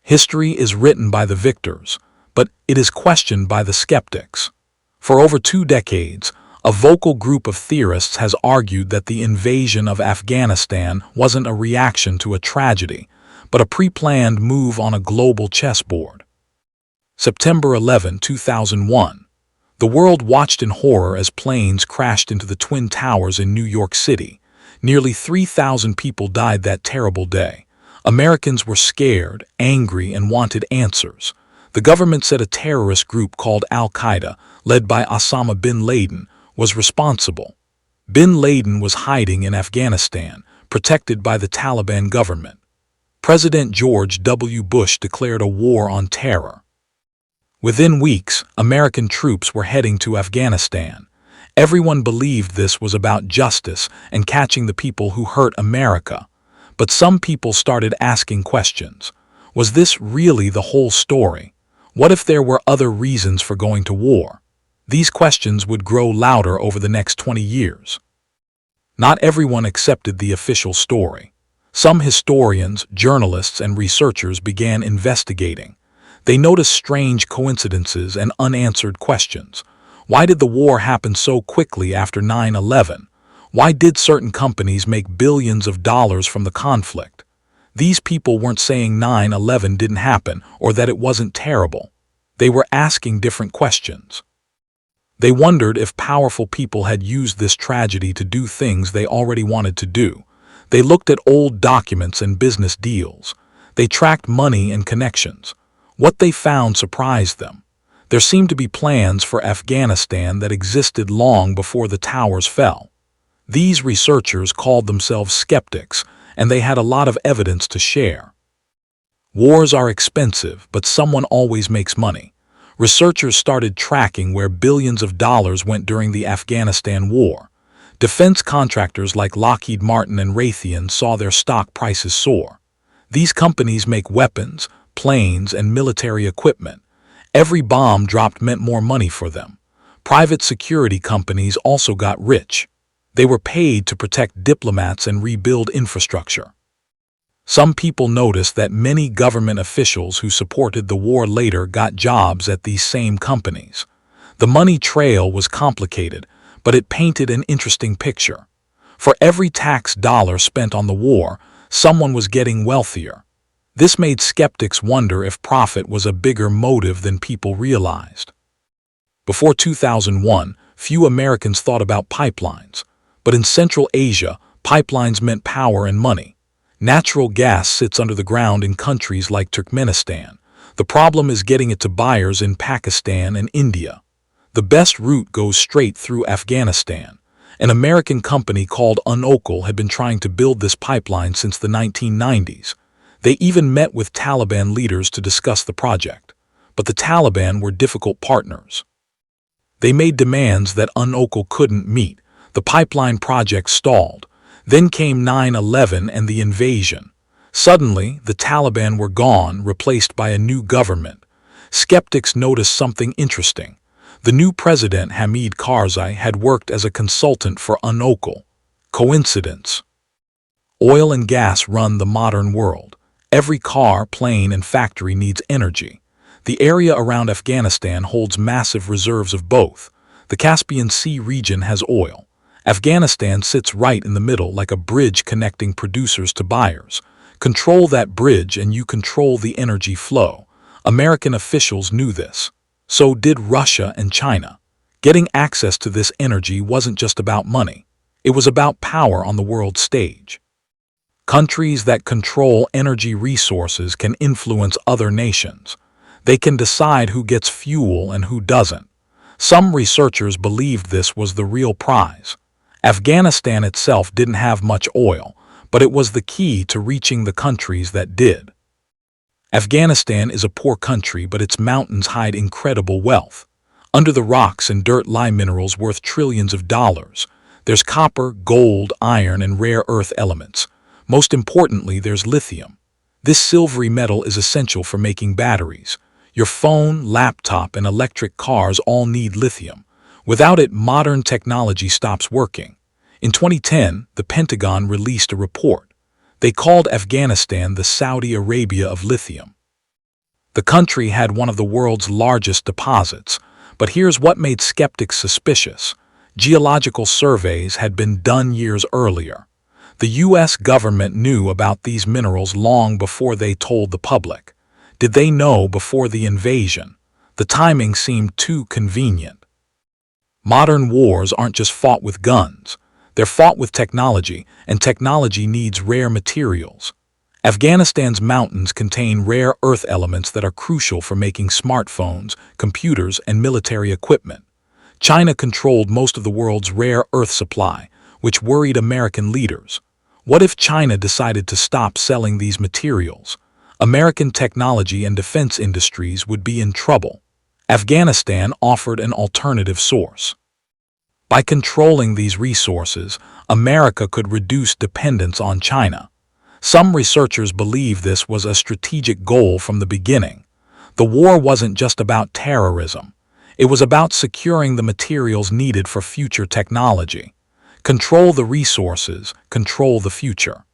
History is written by the victors, but it is questioned by the skeptics. For over 2 decades, a vocal group of theorists has argued that the invasion of Afghanistan wasn't a reaction to a tragedy, but a pre-planned move on a global chessboard. September 11, 2001. The world watched in horror as planes crashed into the Twin Towers in New York City. Nearly 3,000 people died that terrible day. Americans were scared, angry, and wanted answers. The government said a terrorist group called Al-Qaeda, led by Osama bin Laden, was responsible. Bin Laden was hiding in Afghanistan, protected by the Taliban government. President George W. Bush declared a war on terror. Within weeks, American troops were heading to Afghanistan. Everyone believed this was about justice and catching the people who hurt America. But some people started asking questions. Was this really the whole story? What if there were other reasons for going to war? These questions would grow louder over the next 20 years. Not everyone accepted the official story. Some historians, journalists, and researchers began investigating. They noticed strange coincidences and unanswered questions. Why did the war happen so quickly after 9/11? Why did certain companies make billions of dollars from the conflict? These people weren't saying 9/11 didn't happen or that it wasn't terrible. They were asking different questions. They wondered if powerful people had used this tragedy to do things they already wanted to do. They looked at old documents and business deals. They tracked money and connections. What they found surprised them. There seemed to be plans for Afghanistan that existed long before the towers fell. These researchers called themselves skeptics, and they had a lot of evidence to share. Wars are expensive, but someone always makes money. Researchers started tracking where billions of dollars went during the Afghanistan war. Defense contractors like Lockheed Martin and Raytheon saw their stock prices soar. These companies make weapons, planes, and military equipment. Every bomb dropped meant more money for them. Private security companies also got rich. They were paid to protect diplomats and rebuild infrastructure. Some people noticed that many government officials who supported the war later got jobs at these same companies. The money trail was complicated, but it painted an interesting picture. For every tax dollar spent on the war, someone was getting wealthier. This made skeptics wonder if profit was a bigger motive than people realized. Before 2001, few Americans thought about pipelines. But in Central Asia, pipelines meant power and money. Natural gas sits under the ground in countries like Turkmenistan. The problem is getting it to buyers in Pakistan and India. The best route goes straight through Afghanistan. An American company called Untold had been trying to build this pipeline since the 1990s. They even met with Taliban leaders to discuss the project. But the Taliban were difficult partners. They made demands that Untold couldn't meet. The pipeline project stalled. Then came 9/11 and the invasion. Suddenly, the Taliban were gone, replaced by a new government. Skeptics noticed something interesting. The new president, Hamid Karzai, had worked as a consultant for Untold. Coincidence? Oil and gas run the modern world. Every car, plane, and factory needs energy. The area around Afghanistan holds massive reserves of both. The Caspian Sea region has oil. Afghanistan sits right in the middle like a bridge connecting producers to buyers. Control that bridge and you control the energy flow. American officials knew this. So did Russia and China. Getting access to this energy wasn't just about money. It was about power on the world stage. Countries that control energy resources can influence other nations. They can decide who gets fuel and who doesn't. Some researchers believed this was the real prize. Afghanistan itself didn't have much oil, but it was the key to reaching the countries that did. Afghanistan is a poor country, but its mountains hide incredible wealth. Under the rocks and dirt lie minerals worth trillions of dollars. There's copper, gold, iron, and rare earth elements. Most importantly, there's lithium. This silvery metal is essential for making batteries. Your phone, laptop, and electric cars all need lithium. Without it, modern technology stops working. In 2010, the Pentagon released a report. They called Afghanistan the Saudi Arabia of lithium. The country had one of the world's largest deposits, but here's what made skeptics suspicious. Geological surveys had been done years earlier. The U.S. government knew about these minerals long before they told the public. Did they know before the invasion? The timing seemed too convenient. Modern wars aren't just fought with guns. They're fought with technology, and technology needs rare materials. Afghanistan's mountains contain rare earth elements that are crucial for making smartphones, computers, and military equipment. China controlled most of the world's rare earth supply, which worried American leaders. What if China decided to stop selling these materials? American technology and defense industries would be in trouble. Afghanistan offered an alternative source. By controlling these resources, America could reduce dependence on China. Some researchers believe this was a strategic goal from the beginning. The war wasn't just about terrorism. It was about securing the materials needed for future technology. Control the resources, control the future.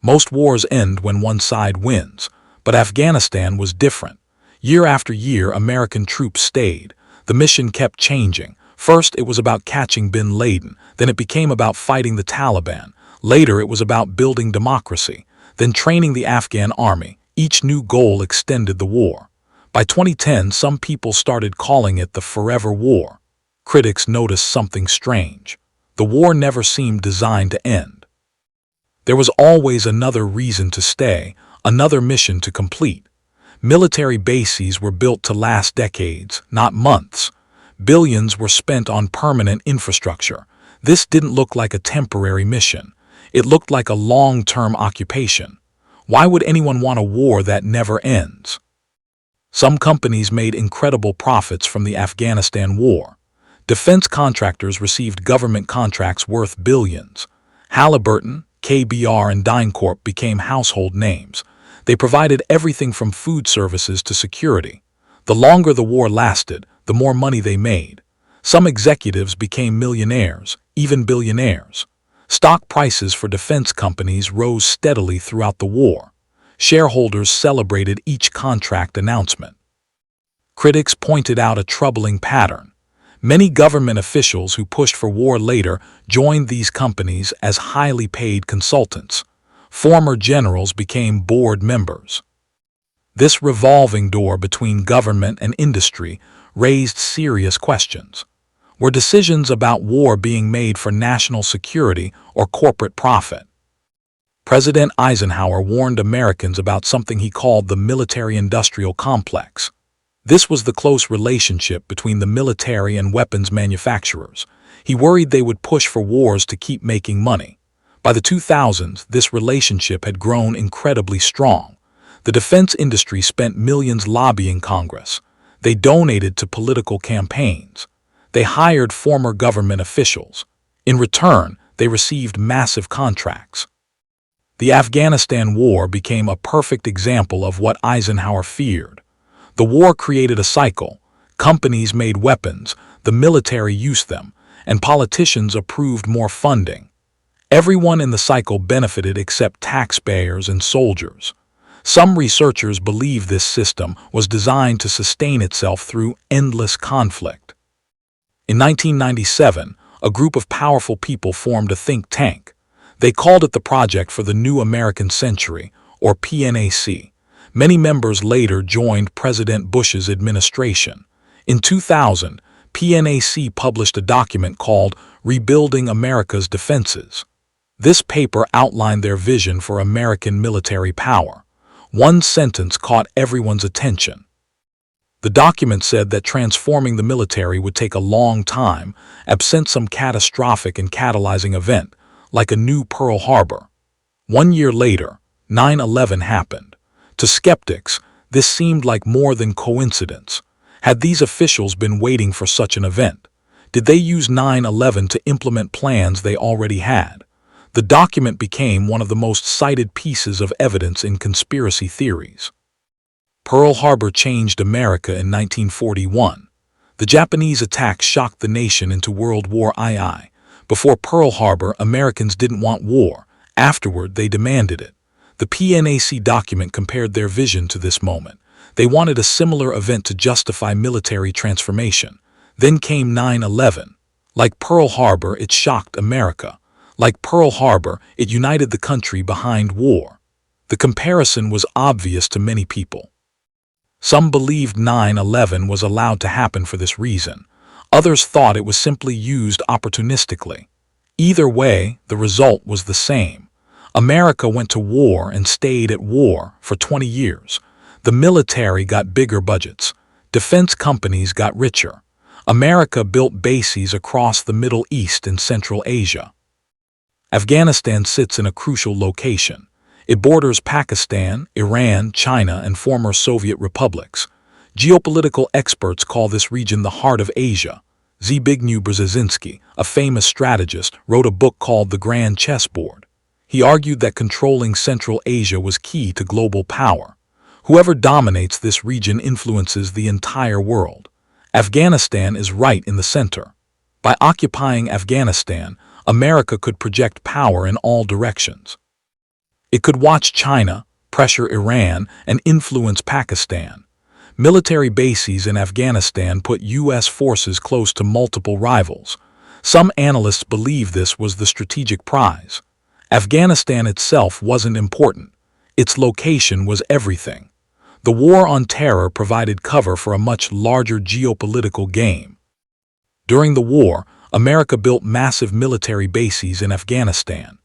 Most wars end when one side wins, but Afghanistan was different. Year after year, American troops stayed. The mission kept changing. First, it was about catching bin Laden. Then it became about fighting the Taliban. Later, it was about building democracy. Then training the Afghan army. Each new goal extended the war. By 2010, some people started calling it the Forever War. Critics noticed something strange. The war never seemed designed to end. There was always another reason to stay, another mission to complete. Military bases were built to last decades, not months. Billions were spent on permanent infrastructure. This didn't look like a temporary mission. It looked like a long-term occupation. Why would anyone want a war that never ends? Some companies made incredible profits from the Afghanistan war. Defense contractors received government contracts worth billions. Halliburton, KBR, and DynCorp became household names. They provided everything from food services to security. The longer the war lasted, the more money they made. Some executives became millionaires, even billionaires. Stock prices for defense companies rose steadily throughout the war. Shareholders celebrated each contract announcement. Critics pointed out a troubling pattern. Many government officials who pushed for war later joined these companies as highly paid consultants. Former generals became board members. This revolving door between government and industry raised serious questions. Were decisions about war being made for national security or corporate profit? President Eisenhower warned Americans about something he called the military-industrial complex. This was the close relationship between the military and weapons manufacturers. He worried they would push for wars to keep making money. By the 2000s, this relationship had grown incredibly strong. The defense industry spent millions lobbying Congress. They donated to political campaigns. They hired former government officials. In return, they received massive contracts. The Afghanistan war became a perfect example of what Eisenhower feared. The war created a cycle. Companies made weapons, the military used them, and politicians approved more funding. Everyone in the cycle benefited except taxpayers and soldiers. Some researchers believe this system was designed to sustain itself through endless conflict. In 1997, a group of powerful people formed a think tank. They called it the Project for the New American Century, or PNAC. Many members later joined President Bush's administration. In 2000, PNAC published a document called Rebuilding America's Defenses. This paper outlined their vision for American military power. One sentence caught everyone's attention. The document said that transforming the military would take a long time, absent some catastrophic and catalyzing event, like a new Pearl Harbor. 1 year later, 9/11 happened. To skeptics, this seemed like more than coincidence. Had these officials been waiting for such an event? Did they use 9/11 to implement plans they already had? The document became one of the most cited pieces of evidence in conspiracy theories. Pearl Harbor changed America in 1941. The Japanese attack shocked the nation into World War II. Before Pearl Harbor, Americans didn't want war. Afterward, they demanded it. The PNAC document compared their vision to this moment. They wanted a similar event to justify military transformation. Then came 9/11. Like Pearl Harbor, it shocked America. Like Pearl Harbor, it united the country behind war. The comparison was obvious to many people. Some believed 9/11 was allowed to happen for this reason. Others thought it was simply used opportunistically. Either way, the result was the same. America went to war and stayed at war for 20 years. The military got bigger budgets. Defense companies got richer. America built bases across the Middle East and Central Asia. Afghanistan sits in a crucial location. It borders Pakistan, Iran, China, and former Soviet republics. Geopolitical experts call this region the heart of Asia. Zbigniew Brzezinski, a famous strategist, wrote a book called The Grand Chessboard. He argued that controlling Central Asia was key to global power. Whoever dominates this region influences the entire world. Afghanistan is right in the center. By occupying Afghanistan, America could project power in all directions. It could watch China, pressure Iran, and influence Pakistan. Military bases in Afghanistan put U.S. forces close to multiple rivals. Some analysts believe this was the strategic prize. Afghanistan itself wasn't important. Its location was everything. The war on terror provided cover for a much larger geopolitical game. During the war, America built massive military bases in Afghanistan.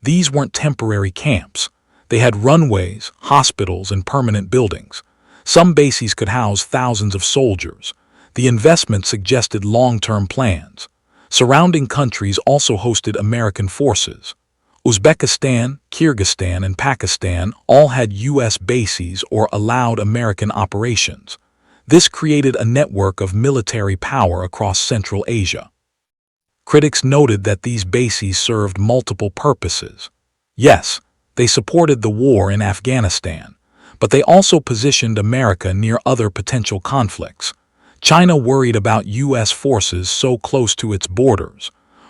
These weren't temporary camps. They had runways, hospitals, and permanent buildings. Some bases could house thousands of soldiers. The investment suggested long-term plans. Surrounding countries also hosted American forces. Uzbekistan, Kyrgyzstan, and Pakistan all had U.S. bases or allowed American operations. This created a network of military power across Central Asia. Critics noted that these bases served multiple purposes. Yes, they supported the war in Afghanistan, but they also positioned America near other potential conflicts. China worried about U.S. forces so close to its borders.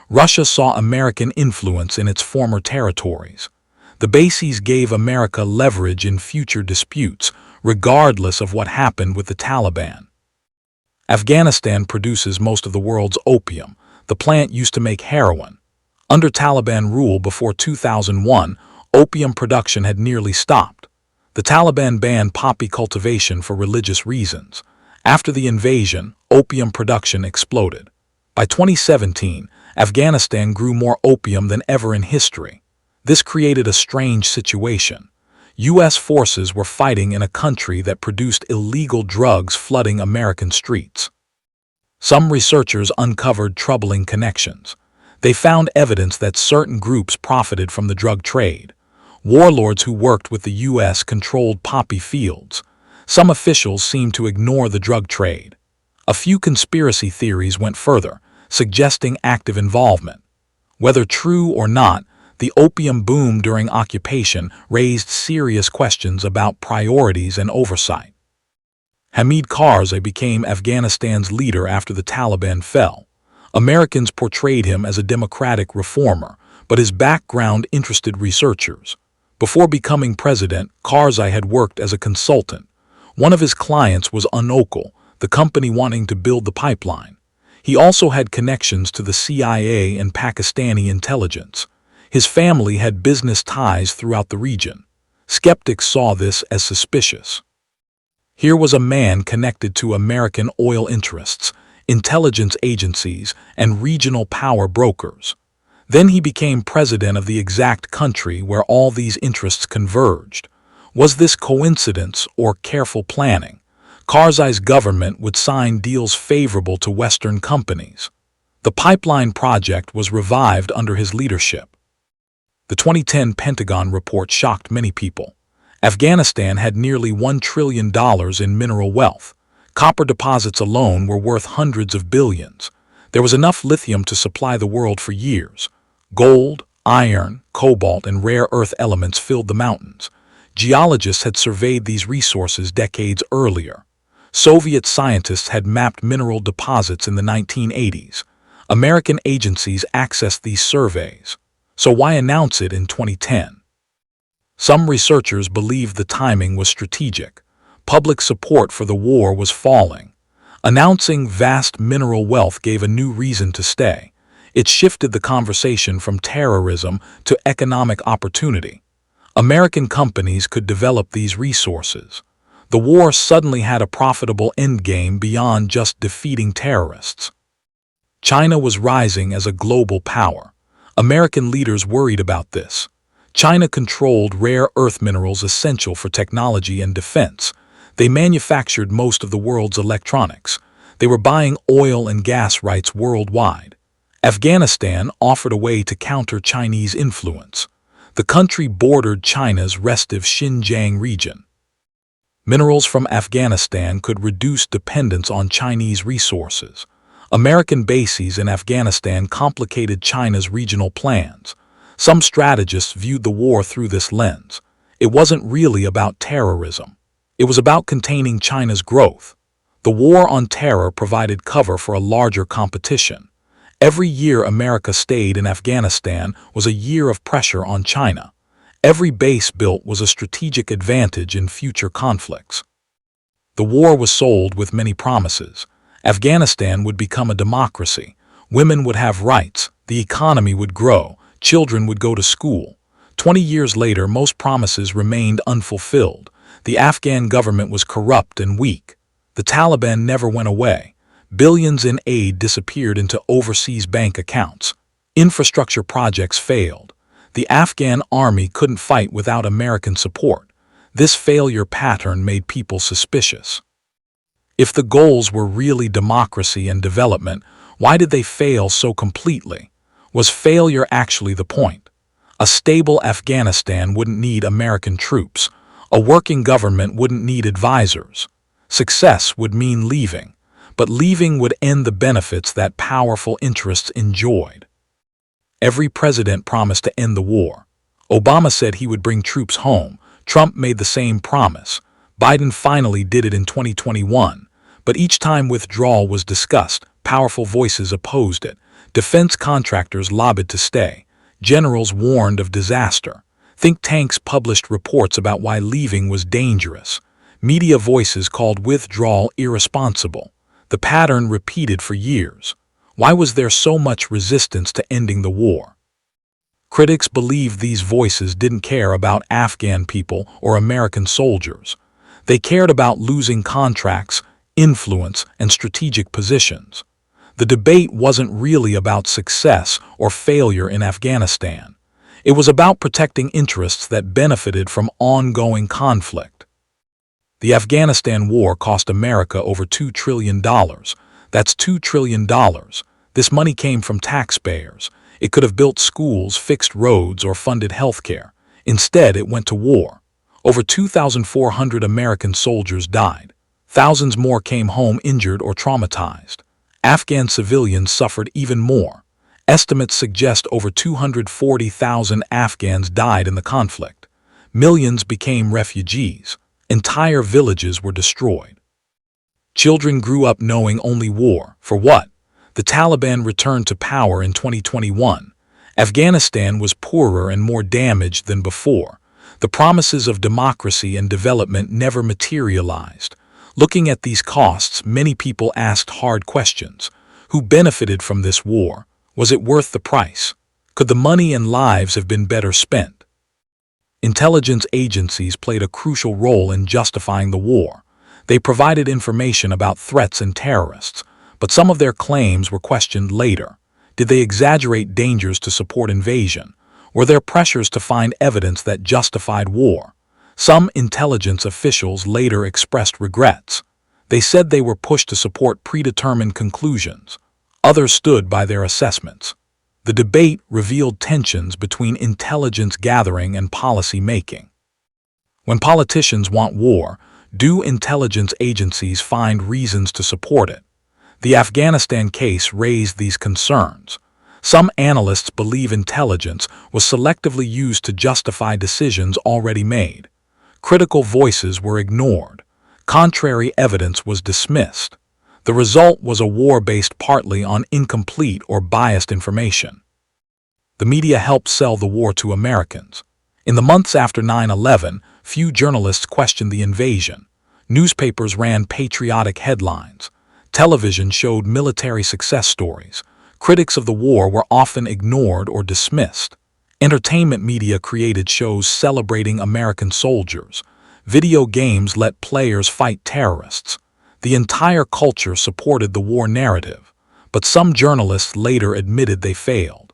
Russia saw American influence in its former territories. The bases gave America leverage in future disputes, regardless of what happened with the Taliban. Afghanistan produces most of the world's opium. The plant used to make heroin. Under Taliban rule before 2001, opium production had nearly stopped. The Taliban banned poppy cultivation for religious reasons. After the invasion, opium production exploded. By 2017, Afghanistan grew more opium than ever in history. This created a strange situation. U.S. forces were fighting in a country that produced illegal drugs flooding American streets. Some researchers uncovered troubling connections. They found evidence that certain groups profited from the drug trade. Warlords who worked with the U.S. controlled poppy fields. Some officials seemed to ignore the drug trade. A few conspiracy theories went further, suggesting active involvement. Whether true or not, the opium boom during occupation raised serious questions about priorities and oversight. Hamid Karzai became Afghanistan's leader after the Taliban fell. Americans portrayed him as a democratic reformer, but his background interested researchers. Before becoming president, Karzai had worked as a consultant. One of his clients was Untold, the company wanting to build the pipeline. He also had connections to the CIA and Pakistani intelligence. His family had business ties throughout the region. Skeptics saw this as suspicious. Here was a man connected to American oil interests, intelligence agencies, and regional power brokers. Then he became president of the exact country where all these interests converged. Was this coincidence or careful planning? Karzai's government would sign deals favorable to Western companies. The pipeline project was revived under his leadership. The 2010 Pentagon report shocked many people. Afghanistan had nearly $1 trillion in mineral wealth. Copper deposits alone were worth hundreds of billions. There was enough lithium to supply the world for years. Gold, iron, cobalt, and rare earth elements filled the mountains. Geologists had surveyed these resources decades earlier. Soviet scientists had mapped mineral deposits in the 1980s. American agencies accessed these surveys. So why announce it in 2010? Some researchers believed the timing was strategic. Public support for the war was falling. Announcing vast mineral wealth gave a new reason to stay. It shifted the conversation from terrorism to economic opportunity. American companies could develop these resources. The war suddenly had a profitable endgame beyond just defeating terrorists. China was rising as a global power. American leaders worried about this. China controlled rare earth minerals essential for technology and defense. They manufactured most of the world's electronics. They were buying oil and gas rights worldwide. Afghanistan offered a way to counter Chinese influence. The country bordered China's restive Xinjiang region. Minerals from Afghanistan could reduce dependence on Chinese resources. American bases in Afghanistan complicated China's regional plans. Some strategists viewed the war through this lens. It wasn't really about terrorism. It was about containing China's growth. The war on terror provided cover for a larger competition. Every year America stayed in Afghanistan was a year of pressure on China. Every base built was a strategic advantage in future conflicts. The war was sold with many promises. Afghanistan would become a democracy. Women would have rights. The economy would grow. Children would go to school. 20 years later, most promises remained unfulfilled. The Afghan government was corrupt and weak. The Taliban never went away. Billions in aid disappeared into overseas bank accounts. Infrastructure projects failed. The Afghan army couldn't fight without American support. This failure pattern made people suspicious. If the goals were really democracy and development, why did they fail so completely? Was failure actually the point? A stable Afghanistan wouldn't need American troops. A working government wouldn't need advisors. Success would mean leaving, but leaving would end the benefits that powerful interests enjoyed. Every president promised to end the war. Obama said he would bring troops home. Trump made the same promise. Biden finally did it in 2021. But each time withdrawal was discussed, powerful voices opposed it. Defense contractors lobbied to stay. Generals warned of disaster. Think tanks published reports about why leaving was dangerous. Media voices called withdrawal irresponsible. The pattern repeated for years. Why was there so much resistance to ending the war? Critics believed these voices didn't care about Afghan people or American soldiers. They cared about losing contracts, influence, and strategic positions. The debate wasn't really about success or failure in Afghanistan. It was about protecting interests that benefited from ongoing conflict. The Afghanistan war cost America over $2 trillion. That's $2 trillion. This money came from taxpayers. It could have built schools, fixed roads, or funded healthcare. Instead, it went to war. Over 2,400 American soldiers died. Thousands more came home injured or traumatized. Afghan civilians suffered even more. Estimates suggest over 240,000 Afghans died in the conflict. Millions became refugees. Entire villages were destroyed. Children grew up knowing only war. For what? The Taliban returned to power in 2021. Afghanistan was poorer and more damaged than before. The promises of democracy and development never materialized. Looking at these costs, many people asked hard questions. Who benefited from this war? Was it worth the price? Could the money and lives have been better spent? Intelligence agencies played a crucial role in justifying the war. They provided information about threats and terrorists, but some of their claims were questioned later. Did they exaggerate dangers to support invasion? Were there pressures to find evidence that justified war? Some intelligence officials later expressed regrets. They said they were pushed to support predetermined conclusions. Others stood by their assessments. The debate revealed tensions between intelligence gathering and policy making. When politicians want war, do intelligence agencies find reasons to support it? The Afghanistan case raised these concerns. Some analysts believe intelligence was selectively used to justify decisions already made. Critical voices were ignored. Contrary evidence was dismissed. The result was a war based partly on incomplete or biased information. The media helped sell the war to Americans. In the months after 9/11, few journalists questioned the invasion. Newspapers ran patriotic headlines. Television showed military success stories. Critics of the war were often ignored or dismissed. Entertainment media created shows celebrating American soldiers. Video games let players fight terrorists. The entire culture supported the war narrative, but some journalists later admitted they failed.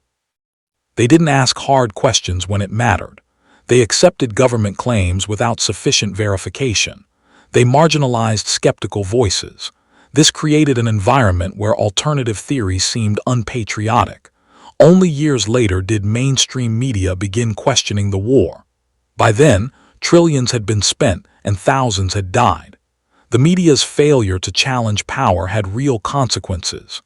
They didn't ask hard questions when it mattered. They accepted government claims without sufficient verification. They marginalized skeptical voices. This created an environment where alternative theories seemed unpatriotic. Only years later did mainstream media begin questioning the war. By then, trillions had been spent and thousands had died. The media's failure to challenge power had real consequences.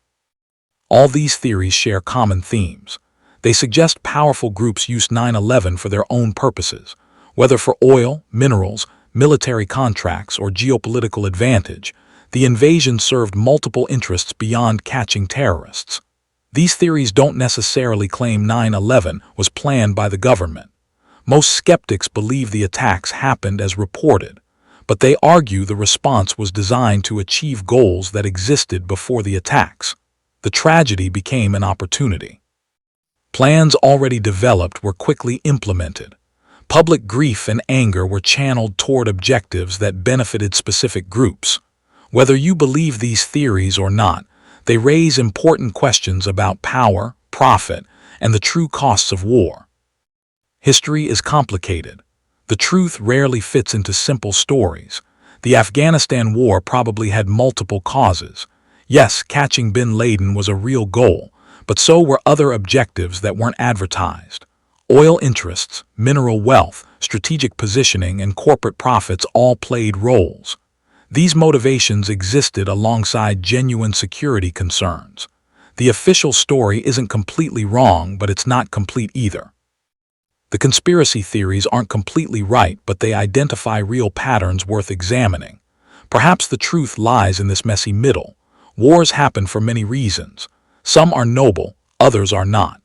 All these theories share common themes. They suggest powerful groups used 9/11 for their own purposes, whether for oil, minerals, military contracts, or geopolitical advantage. The invasion served multiple interests beyond catching terrorists. These theories don't necessarily claim 9/11 was planned by the government. Most skeptics believe the attacks happened as reported, but they argue the response was designed to achieve goals that existed before the attacks. The tragedy became an opportunity. Plans already developed were quickly implemented. Public grief and anger were channeled toward objectives that benefited specific groups. Whether you believe these theories or not, they raise important questions about power, profit, and the true costs of war. History is complicated. The truth rarely fits into simple stories. The Afghanistan war probably had multiple causes. Yes, catching bin Laden was a real goal, but so were other objectives that weren't advertised. Oil interests, mineral wealth, strategic positioning, and corporate profits all played roles. These motivations existed alongside genuine security concerns. The official story isn't completely wrong, but it's not complete either. The conspiracy theories aren't completely right, but they identify real patterns worth examining. Perhaps the truth lies in this messy middle. Wars happen for many reasons. Some are noble, others are not.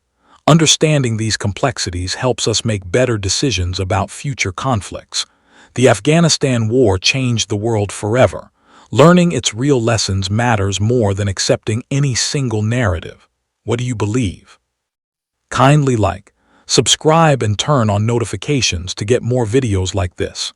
Understanding these complexities helps us make better decisions about future conflicts. The Afghanistan war changed the world forever. Learning its real lessons matters more than accepting any single narrative. What do you believe? Kindly like, subscribe, and turn on notifications to get more videos like this.